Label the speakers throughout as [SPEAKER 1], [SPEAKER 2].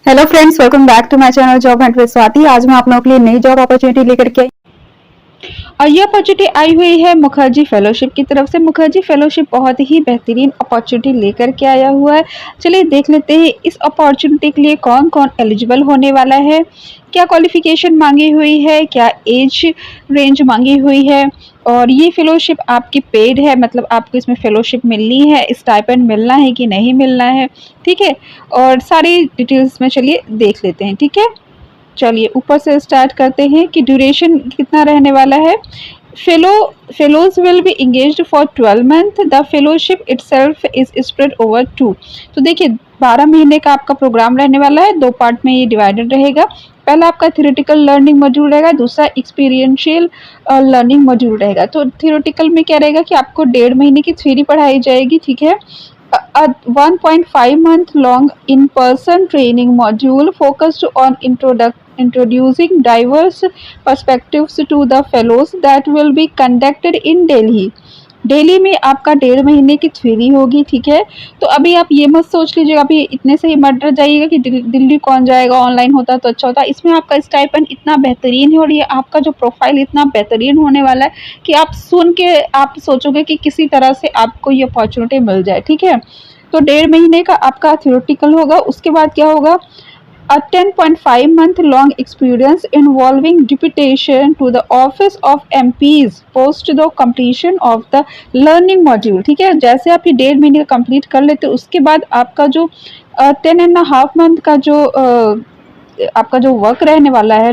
[SPEAKER 1] Hello friends, welcome back to my channel job hunt with Swati. आज मैं आप लोगों के लिए नई जॉब अपॉर्चुनिटी लेकर के आई और ये अपॉर्चुनिटी आई हुई है मुखर्जी फेलोशिप की तरफ से। मुखर्जी फेलोशिप बहुत ही बेहतरीन अपॉर्चुनिटी लेकर के आया हुआ है। चलिए देख लेते हैं इस अपॉर्चुनिटी के लिए कौन कौन एलिजिबल होने वाला है, क्या क्वालिफिकेशन मांगी हुई है, क्या एज रेंज मांगी हुई है और ये फेलोशिप आपकी पेड है, मतलब आपको इसमें फेलोशिप मिलनी है, स्टाइपेंड मिलना है कि नहीं मिलना है। ठीक है, और सारी डिटेल्स में चलिए देख लेते हैं। ठीक है, चलिए ऊपर से स्टार्ट करते हैं कि ड्यूरेशन कितना रहने वाला है। Fellows will B engaged for 12 month. The fellowship itself is spread over 2। तो देखिए 12 महीने का आपका प्रोग्राम रहने वाला है, दो पार्ट में ये डिवाइडेड रहेगा। पहला आपका थ्योरेटिकल लर्निंग मॉड्यूल रहेगा, दूसरा एक्सपीरियंशियल लर्निंग मॉड्यूल रहेगा। तो थ्योरेटिकल में क्या रहेगा कि आपको 1.5 महीने की थ्योरी पढ़ाई जाएगी। ठीक है, a 1.5 month long in-person training module focused on introducing diverse perspectives to the fellows that will be conducted in Delhi। Delhi में आपका 1.5 महीने की थ्योरी होगी। ठीक है, तो अभी आप ये मत सोच लीजिएगा, अभी इतने से ही मत डर जाइएगा कि दिल्ली कौन जाएगा, ऑनलाइन होता तो अच्छा होता। इसमें आपका स्टाइपेंड इतना बेहतरीन है और ये आपका जो प्रोफाइल इतना बेहतरीन होने वाला है कि आप सुन के आप सोचोगे कि किसी तरह से आपको ये अपॉर्चुनिटी मिल जाए। ठीक है, तो 1.5 महीने का आपका थ्योरेटिकल होगा। उसके बाद क्या होगा, a 10.5 month long experience involving deputation to the office of MPs post the completion of the learning module। ठीक है, जैसे आप ये 1.5 महीने का कंप्लीट कर लेते उसके बाद आपका जो 10.5 month का जो आपका जो वर्क रहने वाला है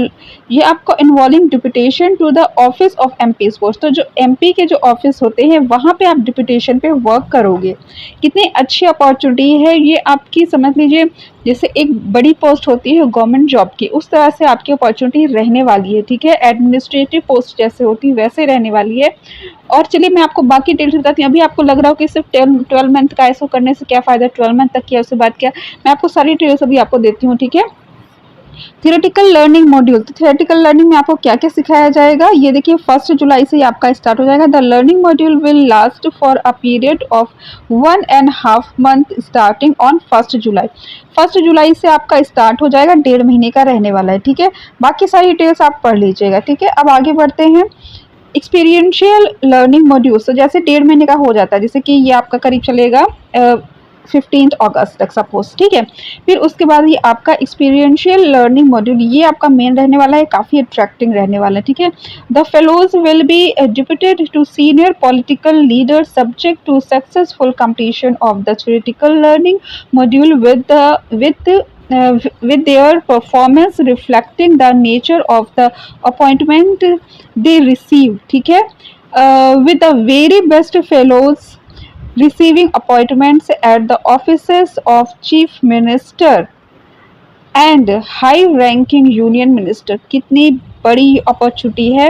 [SPEAKER 1] ये आपको involving deputation to the office of MP post. तो जो एमपी के जो ऑफिस होते हैं वहाँ पे आप डिप्यूटेशन पे वर्क करोगे। कितनी अच्छी अपॉर्चुनिटी है ये, आपकी समझ लीजिए जैसे एक बड़ी पोस्ट होती है गवर्नमेंट जॉब की, उस तरह से आपकी अपॉर्चुनिटी रहने वाली है। ठीक है, एडमिनिस्ट्रेटिव पोस्ट जैसे होती है वैसे रहने वाली है। और चलिए मैं आपको बाकी डिटेल्स बताती हूँ। अभी आपको लग रहा हो कि सिर्फ 12 मंथ का ऐसा करने से क्या फ़ायदा, 12 मंथ तक किया उसके बाद क्या, मैं आपको सारी डिटेल्स अभी आपको देती हूँ। ठीक है, थियोरेटिकल लर्निंग मॉड्यूल। तो थियोरेटिकल लर्निंग में आपको क्या क्या सिखाया जाएगा ये देखिए, 1 जुलाई से ही आपका स्टार्ट हो जाएगा। The learning module will last for a period of 1.5 month starting on 1 जुलाई। 1 जुलाई से आपका स्टार्ट हो जाएगा, 1.5 महीने का रहने वाला है। ठीक है, बाकी सारी डिटेल्स आप पढ़ लीजिएगा। ठीक है, अब आगे बढ़ते हैं। एक्सपीरियंशियल लर्निंग मॉड्यूल, तो जैसे 1.5 महीने का हो जाता है, जैसे कि ये आपका करीब चलेगा 15 अगस्त तक सपोज। ठीक है, फिर उसके बाद ये आपका एक्सपीरियंशियल लर्निंग मॉड्यूल ये आपका मेन रहने वाला है, काफ़ी अट्रैक्टिंग रहने वाला है। ठीक है, the fellows will be deputed to senior political leader subject to successful completion of the theoretical learning module with their performance reflecting the nature of the appointment they receive। ठीक है, with the very best fellows receiving appointments at the offices of chief minister and high ranking union minister. कितनी बड़ी opportunity है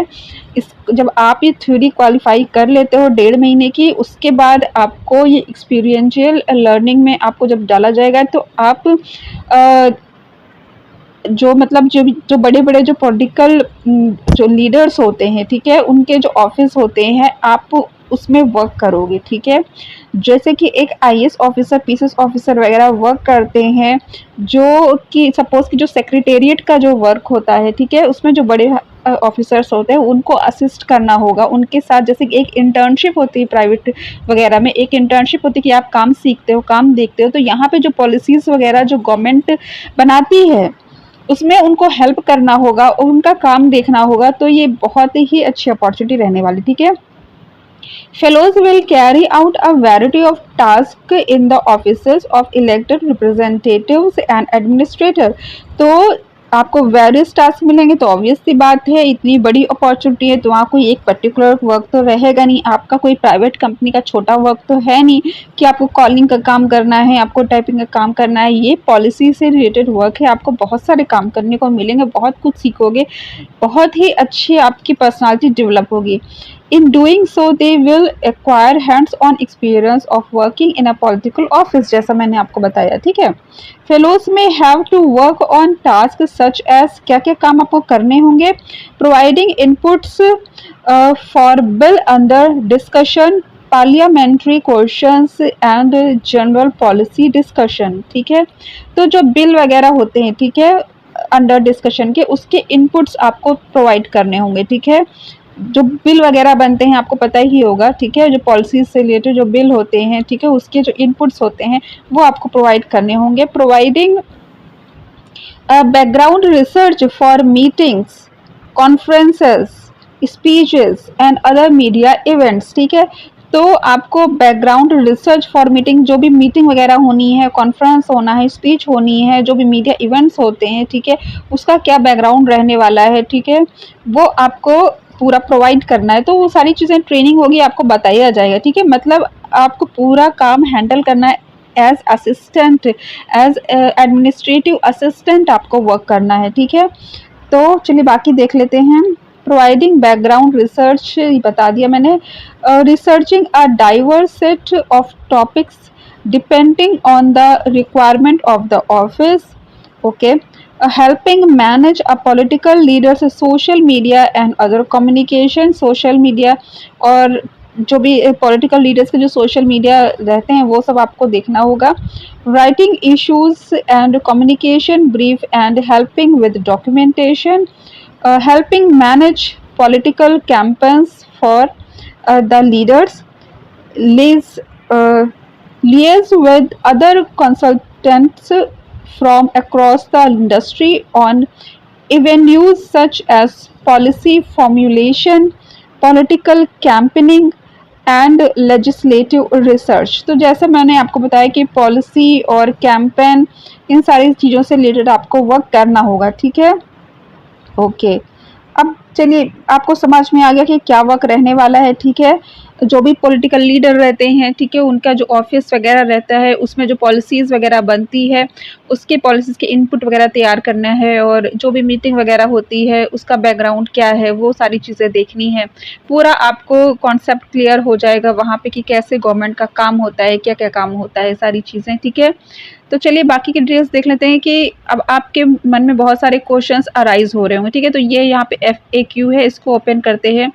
[SPEAKER 1] इस, जब आप ये theory qualify कर लेते हो 1.5 महीने की, उसके बाद आपको ये एक्सपीरियंशियल लर्निंग में आपको जब डाला जाएगा तो आप जो मतलब जो बड़े बड़े जो पॉलिटिकल जो लीडर्स होते हैं, ठीक है, उनके जो ऑफिस होते हैं आप उसमें वर्क करोगे। ठीक है, जैसे कि एक आईएएस ऑफिसर, पीसीएस ऑफिसर वगैरह वर्क करते हैं, जो कि सपोज कि जो सेक्रेटेरिएट का जो वर्क होता है, ठीक है, उसमें जो बड़े ऑफिसर्स होते हैं उनको असिस्ट करना होगा उनके साथ। जैसे कि एक इंटर्नशिप होती है प्राइवेट वगैरह में, एक इंटर्नशिप होती है कि आप काम सीखते हो, काम देखते हो, तो यहाँ पे जो पॉलिसीज़ वगैरह जो गवर्नमेंट बनाती है उसमें उनको हेल्प करना होगा और उनका काम देखना होगा। तो ये बहुत ही अच्छी अपॉर्चुनिटी रहने वाली। ठीक है, fellows will carry out a variety of tasks in the offices of elected representatives and administrator। तो आपको वेरियस टास्क मिलेंगे, तो ऑब्वियस सी बात है इतनी बड़ी अपॉर्चुनिटी है तो वहाँ कोई एक पर्टिकुलर वर्क तो रहेगा नहीं। आपका कोई प्राइवेट कंपनी का छोटा वर्क तो है नहीं कि आपको कॉलिंग का काम करना है, आपको टाइपिंग का काम करना है। ये पॉलिसी से रिलेटेड वर्क है, आपको बहुत सारे काम करने को मिलेंगे, बहुत कुछ सीखोगे, बहुत ही अच्छी आपकी पर्सनालिटी डेवलप होगी। In doing so, they will acquire hands-on experience of working in a political office, जैसा मैंने आपको बताया। ठीक है, fellows may have to work on task such as, क्या क्या काम आपको करने होंगे, providing inputs for bill under discussion parliamentary questions and general policy discussion, ठीक है। तो जो बिल वगैरह होते हैं, ठीक है, अंडर डिस्कशन के, उसके इनपुट्स आपको प्रोवाइड करने होंगे, ठीक है। जो बिल वगैरह बनते हैं आपको पता ही होगा, ठीक है, जो पॉलिसीज से रिलेटेड जो बिल होते हैं, ठीक है, उसके जो इनपुट्स होते हैं वो आपको प्रोवाइड करने होंगे। Providing background research for meetings, conferences, speeches and other media events, ठीक है। तो आपको बैकग्राउंड रिसर्च फॉर मीटिंग, जो भी मीटिंग वगैरह होनी है, कॉन्फ्रेंस होना है, स्पीच होनी है, जो भी मीडिया इवेंट्स होते हैं, ठीक है, उसका क्या बैकग्राउंड रहने वाला है, ठीक है, वो आपको पूरा प्रोवाइड करना है। तो वो सारी चीज़ें ट्रेनिंग होगी, आपको बताया जाएगा, ठीक है। मतलब आपको पूरा काम हैंडल करना है as assistant, as administrative assistant आपको वर्क करना है, ठीक है। तो चलिए बाकी देख लेते हैं। प्रोवाइडिंग बैकग्राउंड रिसर्च बता दिया मैंने। Researching a diverse set of topics depending on the requirement of the office, okay. Helping manage a political leaders social media and other communication, social media और जो भी पॉलिटिकल लीडर्स के जो social media रहते हैं वो सब आपको देखना होगा। Writing issues and communication brief and helping with documentation, helping manage political campaigns for the leaders, liaise, uh, liaise with other consultants from across the industry on avenues such as policy formulation, political campaigning and legislative research. तो जैसे मैंने आपको बताया कि policy और campaign, इन सारी चीज़ों से रिलेटेड आपको वर्क करना होगा, ठीक है। ओके, अब चलिए आपको समझ में आ गया कि क्या वर्क रहने वाला है, ठीक है। जो भी पॉलिटिकल लीडर रहते हैं, ठीक है, उनका जो ऑफिस वगैरह रहता है उसमें जो पॉलिसीज़ वगैरह बनती है, उसके पॉलिसीज़ के इनपुट वगैरह तैयार करना है, और जो भी मीटिंग वगैरह होती है उसका बैकग्राउंड क्या है, वो सारी चीज़ें देखनी है। पूरा आपको कॉन्सेप्ट क्लियर हो जाएगा वहाँ पे कि कैसे गवर्नमेंट का काम होता है, क्या क्या काम होता है, सारी चीज़ें, ठीक है। तो चलिए बाकी की डिटेल्स देख लेते हैं कि अब आपके मन में बहुत सारे क्वेश्चंस अराइज हो रहे होंगे, ठीक है। तो ये यहाँ पे FAQ है, इसको ओपन करते हैं।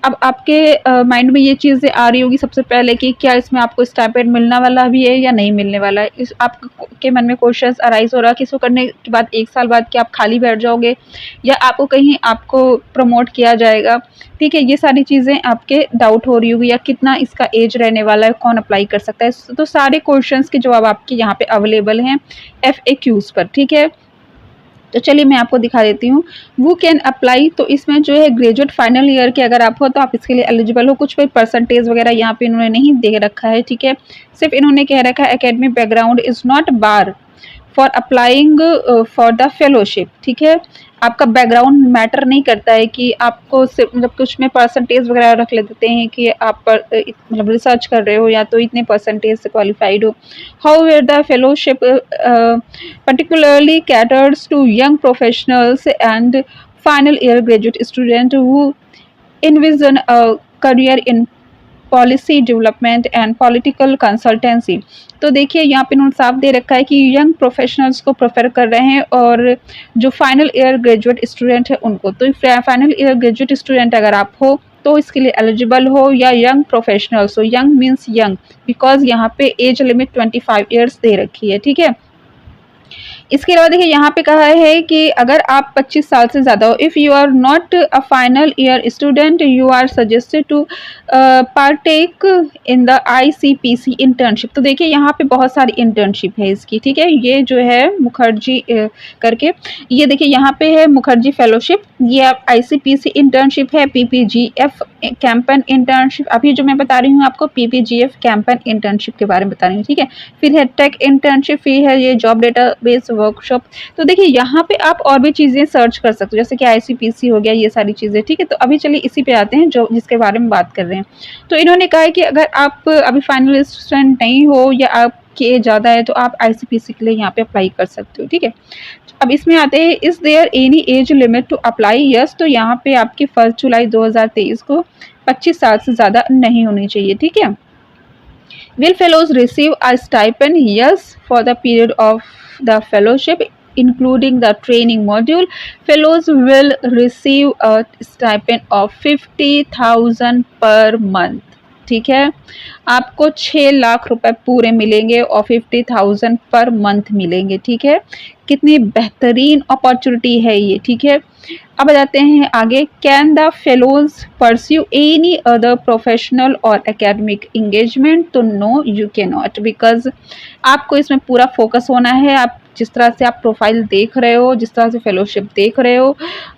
[SPEAKER 1] अब आपके माइंड में ये चीज़ें आ रही होगी सबसे पहले कि क्या इसमें आपको स्टाइपेंड मिलने वाला भी है या नहीं मिलने वाला है। इस आपके मन में क्वेश्चंस अराइज हो रहा है कि इसको करने के बाद 1 साल बाद क्या आप खाली बैठ जाओगे या आपको कहीं आपको प्रमोट किया जाएगा, ठीक है। ये सारी चीज़ें आपके डाउट हो रही होगी, या कितना इसका एज रहने वाला है, कौन अप्लाई कर सकता है। तो सारे क्वेश्चंस के जवाब आपके यहाँ पे अवेलेबल हैं FAQs पर, ठीक है। तो चलिए मैं आपको दिखा देती हूँ। वो कैन अप्लाई, तो इसमें जो है ग्रेजुएट फाइनल ईयर के अगर आप हो तो आप इसके लिए एलिजिबल हो। कुछ भी परसेंटेज वगैरह यहाँ पे इन्होंने नहीं दे रखा है, ठीक है। सिर्फ इन्होंने कह रखा है academic background is not bar for applying for the fellowship, ठीक है। आपका बैकग्राउंड मैटर नहीं करता है कि आपको सिर्फ मतलब कुछ में परसेंटेज वगैरह रख लेते हैं कि आप पर मतलब रिसर्च कर रहे हो या तो इतने परसेंटेज से क्वालिफाइड हो। However the fellowship particularly caters to young professionals and final year graduate students who envision a career in policy development and political consultancy. तो देखिए यहाँ पे इन्होंने साफ दे रखा है कि यंग प्रोफेशनल्स को प्रेफर कर रहे हैं और जो फाइनल ईयर ग्रेजुएट स्टूडेंट है उनको। तो फाइनल ईयर ग्रेजुएट स्टूडेंट अगर आप हो तो इसके लिए एलिजिबल हो, या यंग प्रोफेशनल्स हो। यंग मीन्स यंग बिकॉज यहाँ पे एज लिमिट 25 ईयर्स दे रखी है, ठीक है। इसके अलावा देखिए यहाँ पे कहा है कि अगर आप 25 साल से ज़्यादा हो, if you are not a final year student you are suggested to partake in the ICPC internship. तो देखिए यहाँ पे बहुत सारी इंटर्नशिप है इसकी, ठीक है। ये जो है मुखर्जी करके, ये देखिए यहाँ पे है मुखर्जी फेलोशिप, ये ICPC इंटर्नशिप है, PPGF कैंपन इंटर्नशिप। अभी जो मैं बता रही हूँ आपको PPGF कैंपन इंटर्नशिप के बारे में बता रही हूँ, ठीक है। फिर है टेक इंटर्नशिप, फिर है ये जॉब डेटाबेस वर्कशॉप। तो देखिए यहाँ पे आप और भी चीज़ें सर्च कर सकते हो, जैसे कि ICPC हो गया, ये सारी चीज़ें, ठीक है। तो अभी चलिए इसी पे आते हैं जो जिसके बारे में बात कर रहे हैं। तो इन्होंने कहा है कि अगर आप अभी फाइनल स्टूडेंट नहीं हो या आपकी एज ज़्यादा है तो आप ICPC के लिए यहाँ पे अप्लाई कर सकते हो, ठीक है। अब इसमें आते हैं, is there any age limit to apply? Yes, तो यहाँ पे आपकी 1 जुलाई 2023 को 25 साल से ज़्यादा नहीं होनी चाहिए, ठीक है। Will fellows receive a stipend? Yes, for the period of the fellowship, including the training module, fellows will receive a stipend of 50,000 per month. ठीक है। आपको 6 लाख रुपए पूरे मिलेंगे और 50,000 पर मंथ मिलेंगे, ठीक है। कितनी बेहतरीन अपॉर्चुनिटी है ये, ठीक है। अब जाते हैं आगे। Can the fellows pursue any other professional और एकेडमिक एंगेजमेंट? तो no, you can not, because आपको इसमें पूरा फोकस होना है। आप जिस तरह से आप प्रोफाइल देख रहे हो, जिस तरह से फेलोशिप देख रहे हो,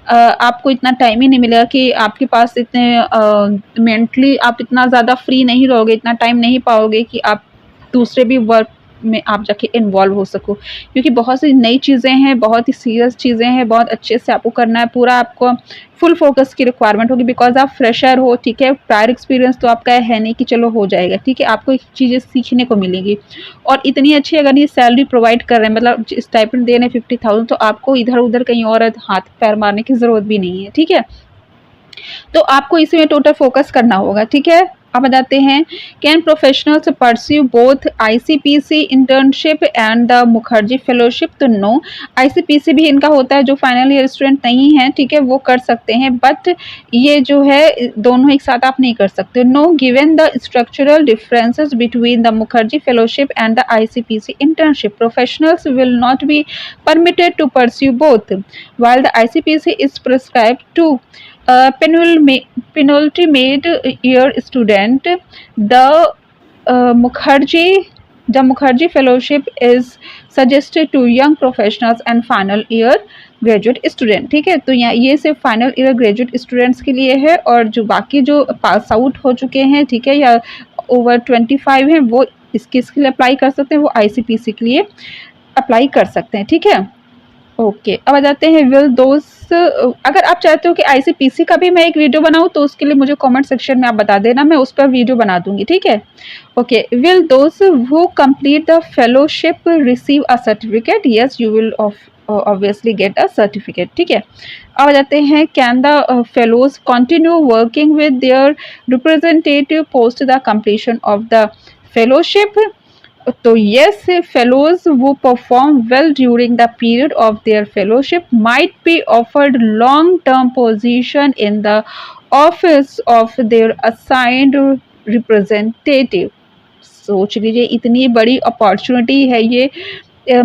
[SPEAKER 1] आपको इतना टाइम ही नहीं मिलेगा कि आपके पास इतने मेंटली आप इतना ज़्यादा फ्री नहीं रहोगे, इतना टाइम नहीं पाओगे कि आप दूसरे भी वर्क में आप जाके इन्वॉल्व हो सको, क्योंकि बहुत सी नई चीज़ें हैं, बहुत ही सीरियस चीज़ें हैं, बहुत अच्छे से आपको करना है। पूरा आपको फुल फोकस की रिक्वायरमेंट होगी, बिकॉज आप फ्रेशर हो, ठीक है। प्रायर एक्सपीरियंस तो आपका है नहीं कि चलो हो जाएगा, ठीक है। आपको चीज़ें सीखने को मिलेगी और इतनी अच्छी अगर ये सैलरी प्रोवाइड कर रहे हैं, मतलब स्टाइपेंड दे रहे हैं 50,000, तो आपको इधर उधर कहीं और हाथ पैर मारने की ज़रूरत भी नहीं है, ठीक है। तो आपको इसमें टोटल फोकस करना होगा, ठीक है। अब बताते हैं। Can professionals pursue both ICPC internship and the Mukherjee fellowship? तो नो, आईसीपीसी भी इनका होता है, जो फाइनल ईयर स्टूडेंट नहीं है, ठीक है, वो कर सकते हैं, बट ये जो है दोनों एक साथ आप नहीं कर सकते। No, given the structural differences between the Mukherjee fellowship and the ICPC internship, professionals will not be permitted to pursue both, while the ICPC is prescribed to penultimate year student. The Mukherjee Fellowship is suggested to young professionals and final year graduate student, ठीक है। तो यहाँ ये सिर्फ final year graduate students के लिए है, और जो बाकी जो पास आउट हो चुके हैं, ठीक है, या ओवर 25 हैं, वो इसके लिए अप्लाई कर सकते हैं, वो आईसीपीसी के लिए अप्लाई कर सकते हैं, ठीक है। ओके, अब आ जाते हैं। विल दोस्त, अगर आप चाहते हो कि आईसीपीसी का भी मैं एक वीडियो बनाऊं, तो उसके लिए मुझे कमेंट सेक्शन में आप बता देना, मैं उस पर वीडियो बना दूंगी, ठीक है। ओके, विल दोस्त who complete the fellowship receive a certificate? Yes, you will obviously get a certificate, ठीक है। अब आ जाते हैं। Can the fellows continue working with their representative post the completion of the fellowship? तो yes, fellows who perform well during the period of their fellowship might be offered long-term position in the office of their assigned representative. सोच लीजिए, इतनी बड़ी opportunity है ये।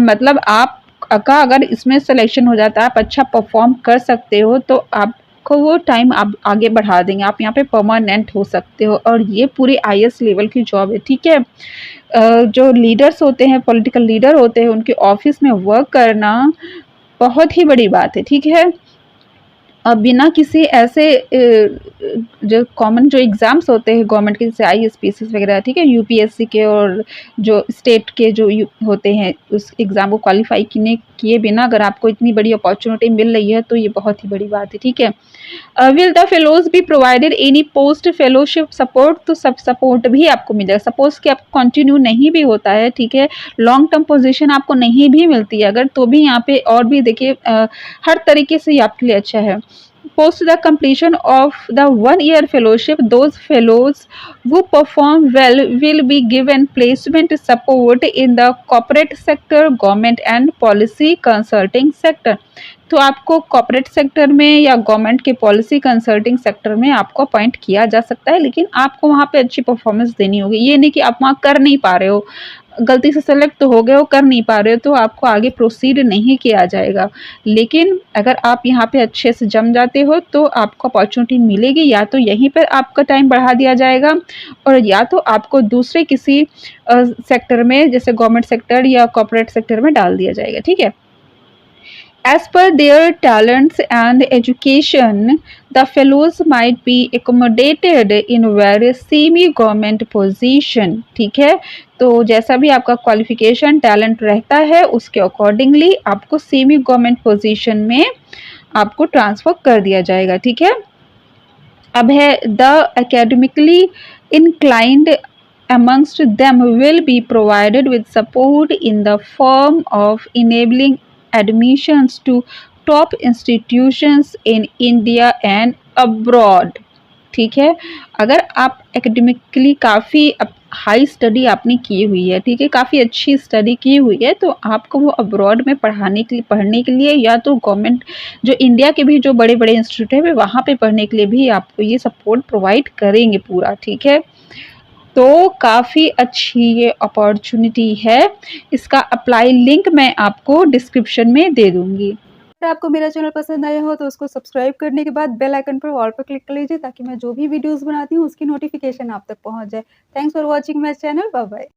[SPEAKER 1] मतलब आप का अगर इसमें सिलेक्शन हो जाता है, आप अच्छा परफॉर्म कर सकते हो, तो आपको वो टाइम आप आगे बढ़ा देंगे, आप यहाँ पे परमानेंट हो सकते हो, और ये पूरी आईएएस लेवल की जॉब है, ठीक है। जो लीडर्स होते हैं, पॉलिटिकल लीडर होते हैं, उनके ऑफिस में वर्क करना बहुत ही बड़ी बात है, ठीक है। बिना किसी ऐसे जो कॉमन जो एग्ज़ाम्स होते हैं गवर्नमेंट के, जैसे आईएएस वगैरह, ठीक है, यूपीएससी के और जो स्टेट के जो होते हैं, उस एग्ज़ाम को क्वालिफाई किए बिना अगर आपको इतनी बड़ी अपॉर्चुनिटी मिल रही है, तो ये बहुत ही बड़ी बात है, ठीक है। Will the fellows be provided any post fellowship support? तो सब सपोर्ट भी आपको मिलेगा। सपोज कि आपको कंटिन्यू नहीं भी होता है, ठीक है, लॉन्ग टर्म पोजीशन आपको नहीं भी मिलती है अगर, तो भी यहाँ पे और भी देखिए हर तरीके से आपके लिए अच्छा है। Post the completion of the 1-year fellowship, those fellows who perform well will be given placement support in the corporate sector, government and policy consulting sector. तो आपको कॉर्पोरेट सेक्टर में या गवर्नमेंट के पॉलिसी कंसल्टिंग सेक्टर में आपको appoint किया जा सकता है, लेकिन आपको वहाँ पे अच्छी परफॉर्मेंस देनी होगी। ये नहीं कि आप वहाँ कर नहीं पा रहे हो, गलती से सेलेक्ट तो हो गए हो, कर नहीं पा रहे हो, तो आपको आगे प्रोसीड नहीं किया जाएगा। लेकिन अगर आप यहाँ पे अच्छे से जम जाते हो, तो आपको अपॉर्चुनिटी मिलेगी, या तो यहीं पर आपका टाइम बढ़ा दिया जाएगा, और या तो आपको दूसरे किसी सेक्टर में, जैसे गवर्नमेंट सेक्टर या कॉर्पोरेट सेक्टर में डाल दिया जाएगा, ठीक है। As per their talents and education, the fellows might be accommodated in various semi-government position, ठीक है। तो जैसा भी आपका क्वालिफिकेशन टैलेंट रहता है, उसके अकॉर्डिंगली आपको सेमी गवर्नमेंट पोजीशन में आपको ट्रांसफर कर दिया जाएगा, ठीक है। अब है the academically inclined amongst them will be provided with support in the form of enabling admissions to top institutions in India and abroad, ठीक है। अगर आप एकेडमिकली काफ़ी हाई स्टडी आपने की हुई है, ठीक है, काफ़ी अच्छी स्टडी की हुई है, तो आपको वो अब्रॉड में पढ़ने के लिए या तो गवर्नमेंट जो इंडिया के भी जो बड़े बड़े इंस्टीट्यूट है वहाँ पे पढ़ने के लिए भी आपको ये सपोर्ट प्रोवाइड करेंगे पूरा, ठीक है। तो काफ़ी अच्छी ये अपॉर्चुनिटी है। इसका अप्लाई लिंक मैं आपको डिस्क्रिप्शन में दे दूँगी। अगर आपको मेरा चैनल पसंद आया हो तो उसको सब्सक्राइब करने के बाद बेल आइकन पर ऑल पर क्लिक कर लीजिए ताकि मैं जो भी वीडियोज़ बनाती हूँ उसकी नोटिफ़िकेशन आप तक पहुँच जाए। Thanks for watching my channel. Bye bye.